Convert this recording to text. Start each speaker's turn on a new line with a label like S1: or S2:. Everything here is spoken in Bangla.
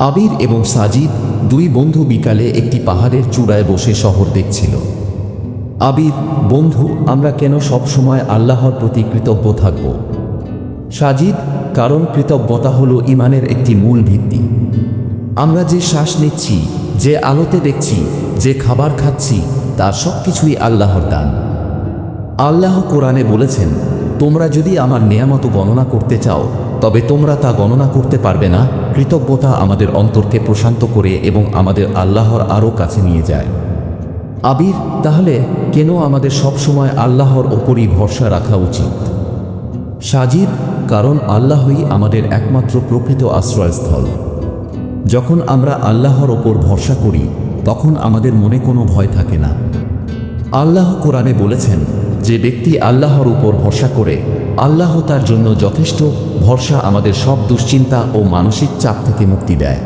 S1: আবির এবং সাজিদ দুই বন্ধু বিকালে একটি পাহাড়ের চূড়ায় বসে শহর দেখছিল। আবির: বন্ধু, আমরা কেন সবসময় আল্লাহর প্রতি কৃতজ্ঞ থাকব? সাজিদ: কারণ কৃতজ্ঞতা হলো ঈমানের একটি মূল ভিত্তি। আমরা যে শ্বাস নিচ্ছি, যে আলোতে দেখছি, যে খাবার খাচ্ছি, তার সব কিছুই আল্লাহর দান। আল্লাহ কোরআনে বলেছেন, তোমরা যদি আমার নেয়ামত গণনা করতে চাও তবে তোমরা তা গণনা করতে পারবে না। কৃতজ্ঞতা আমাদের অন্তরকে প্রশান্ত করে এবং আমাদের আল্লাহর আরও কাছে নিয়ে যায়। আবির: তাহলে কেন আমাদের সবসময় আল্লাহর ওপরই ভরসা রাখা উচিত? সাজিদ: কারণ আল্লাহই আমাদের একমাত্র প্রকৃত আশ্রয়স্থল। যখন আমরা আল্লাহর ওপর ভরসা করি তখন আমাদের মনে কোনো ভয় থাকে না। আল্লাহ কোরআনে বলেছেন, যে ব্যক্তি আল্লাহর উপর ভরসা করে আল্লাহ তার জন্য যথেষ্ট। ভরসা আমাদের সব দুশ্চিন্তা ও মানসিক চাপ থেকে মুক্তি দেয়।